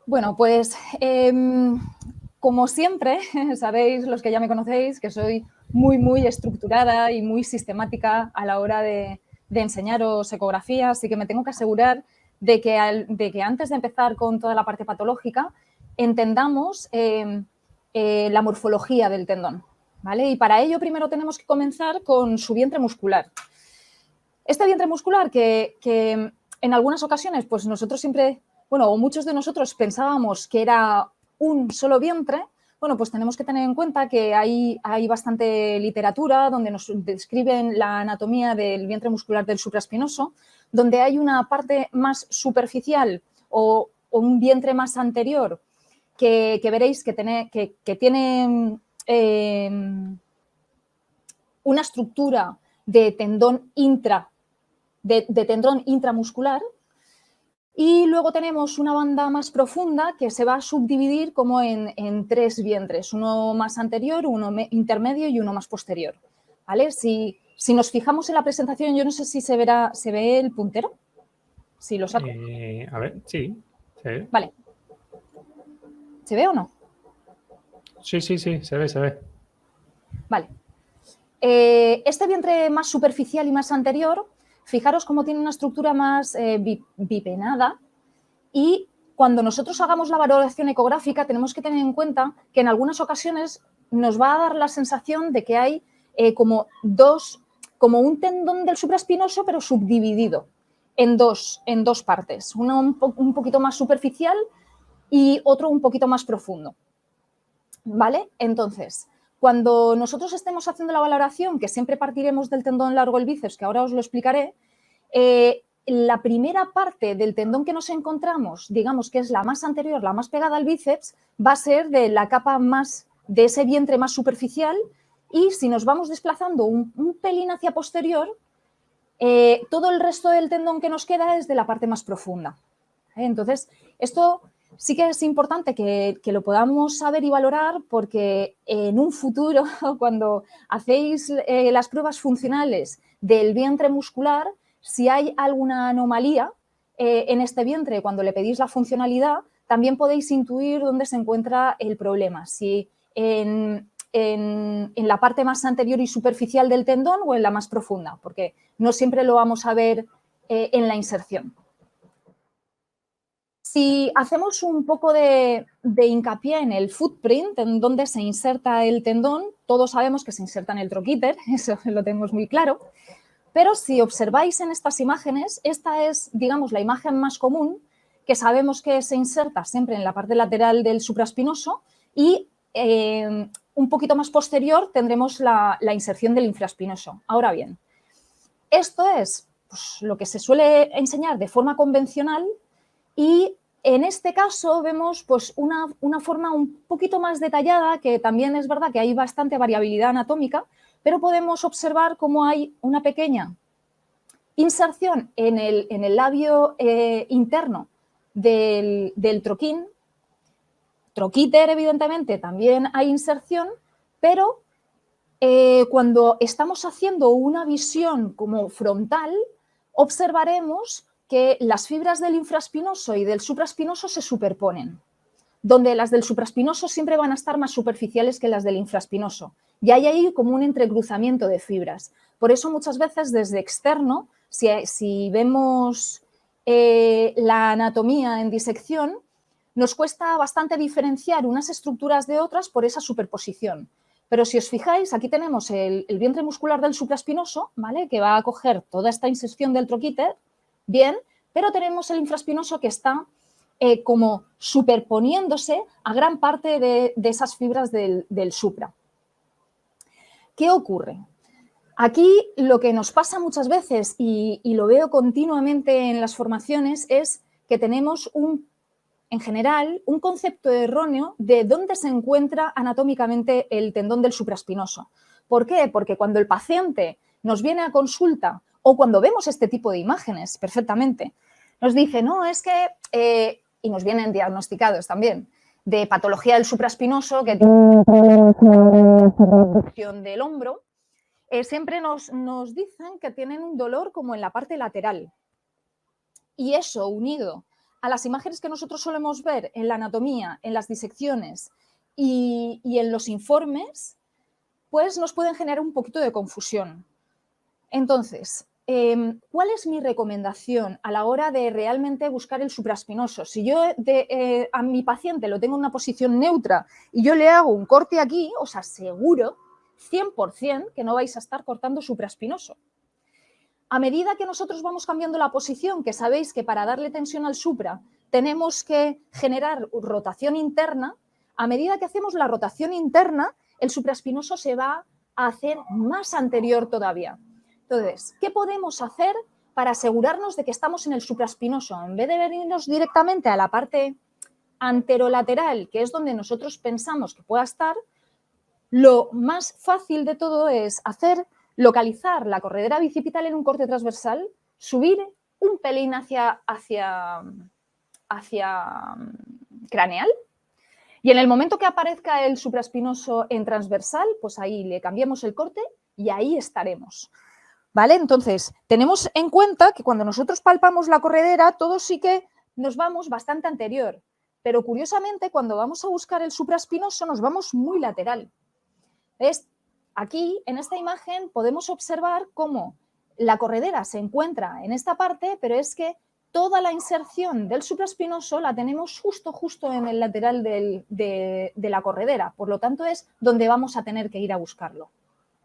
Bueno, pues como siempre, sabéis los que ya me conocéis que soy muy estructurada y muy sistemática a la hora de enseñaros ecografía, así que me tengo que asegurar de que antes de empezar con toda la parte patológica entendamos la morfología del tendón, ¿vale? Y para ello primero tenemos que comenzar con su vientre muscular. Este vientre muscular que en algunas ocasiones pues nosotros siempre, bueno, o muchos de nosotros pensábamos que era un solo vientre, bueno, pues tenemos que tener en cuenta que hay bastante literatura donde nos describen la anatomía del vientre muscular del supraespinoso, donde hay una parte más superficial o un vientre más anterior que veréis que tiene una estructura de tendón tendón intramuscular, y luego tenemos una banda más profunda que se va a subdividir como en tres vientres, uno más anterior, uno intermedio y uno más posterior, ¿vale? Si nos fijamos en la presentación, yo no sé si se ve el puntero, si lo saco. A ver, sí, se ve. Vale. ¿Se ve o no? Sí, se ve. Vale. Este vientre más superficial y más anterior, fijaros cómo tiene una estructura más bipenada, y cuando nosotros hagamos la valoración ecográfica tenemos que tener en cuenta que en algunas ocasiones nos va a dar la sensación de que hay como un tendón del supraespinoso pero subdividido en dos partes, uno un poquito más superficial y otro un poquito más profundo, ¿vale? Entonces, cuando nosotros estemos haciendo la valoración, que siempre partiremos del tendón largo del bíceps, que ahora os lo explicaré, la primera parte del tendón que nos encontramos, digamos que es la más anterior, la más pegada al bíceps, va a ser de la capa más de ese vientre más superficial, y si nos vamos desplazando un pelín hacia posterior, todo el resto del tendón que nos queda es de la parte más profunda. Entonces, esto sí que es importante que lo podamos saber y valorar, porque en un futuro, cuando hacéis las pruebas funcionales del vientre muscular, si hay alguna anomalía en este vientre, cuando le pedís la funcionalidad, también podéis intuir dónde se encuentra el problema, si en la parte más anterior y superficial del tendón o en la más profunda, porque no siempre lo vamos a ver en la inserción. Si hacemos un poco de hincapié en el footprint, en dónde se inserta el tendón, todos sabemos que se inserta en el troquíter, eso lo tenemos muy claro, pero si observáis en estas imágenes, esta es, digamos, la imagen más común, que sabemos que se inserta siempre en la parte lateral del supraespinoso, y un poquito más posterior tendremos la inserción del infraespinoso. Ahora bien, esto es pues, lo que se suele enseñar de forma convencional, y en este caso vemos pues, una forma un poquito más detallada, que también es verdad que hay bastante variabilidad anatómica, pero podemos observar cómo hay una pequeña inserción en el labio interno del troquín. Troquíter, evidentemente, también hay inserción, pero cuando estamos haciendo una visión como frontal, observaremos que las fibras del infraespinoso y del supraespinoso se superponen, donde las del supraespinoso siempre van a estar más superficiales que las del infraespinoso, y hay ahí como un entrecruzamiento de fibras. Por eso muchas veces desde externo, si vemos la anatomía en disección, nos cuesta bastante diferenciar unas estructuras de otras por esa superposición. Pero si os fijáis, aquí tenemos el vientre muscular del supraespinoso, ¿vale?, que va a coger toda esta inserción del troquíter, bien, pero tenemos el infraespinoso que está como superponiéndose a gran parte de esas fibras del supra. ¿Qué ocurre? Aquí lo que nos pasa muchas veces, y lo veo continuamente en las formaciones, es que tenemos en general un concepto erróneo de dónde se encuentra anatómicamente el tendón del supraespinoso. ¿Por qué? Porque cuando el paciente nos viene a consulta, o cuando vemos este tipo de imágenes perfectamente, nos dice, no, es que, y nos vienen diagnosticados también, de patología del supraespinoso, que tiene reducción del hombro, siempre nos dicen que tienen un dolor como en la parte lateral. Y eso, unido a las imágenes que nosotros solemos ver en la anatomía, en las disecciones y en los informes, pues nos pueden generar un poquito de confusión. Entonces, ¿cuál es mi recomendación a la hora de realmente buscar el supraespinoso? Si yo a mi paciente lo tengo en una posición neutra y yo le hago un corte aquí, os aseguro 100% que no vais a estar cortando supraespinoso. A medida que nosotros vamos cambiando la posición, que sabéis que para darle tensión al supra tenemos que generar rotación interna, a medida que hacemos la rotación interna, el supraespinoso se va a hacer más anterior todavía. Entonces, ¿qué podemos hacer para asegurarnos de que estamos en el supraespinoso? En vez de venirnos directamente a la parte anterolateral, que es donde nosotros pensamos que pueda estar, lo más fácil de todo es localizar la corredera bicipital en un corte transversal, subir un pelín hacia craneal y en el momento que aparezca el supraespinoso en transversal, pues ahí le cambiamos el corte y ahí estaremos. ¿Vale? Entonces, tenemos en cuenta que cuando nosotros palpamos la corredera, todos sí que nos vamos bastante anterior, pero curiosamente cuando vamos a buscar el supraespinoso nos vamos muy lateral. ¿Ves? Aquí, en esta imagen, podemos observar cómo la corredera se encuentra en esta parte, pero es que toda la inserción del supraespinoso la tenemos justo en el lateral de la corredera. Por lo tanto, es donde vamos a tener que ir a buscarlo.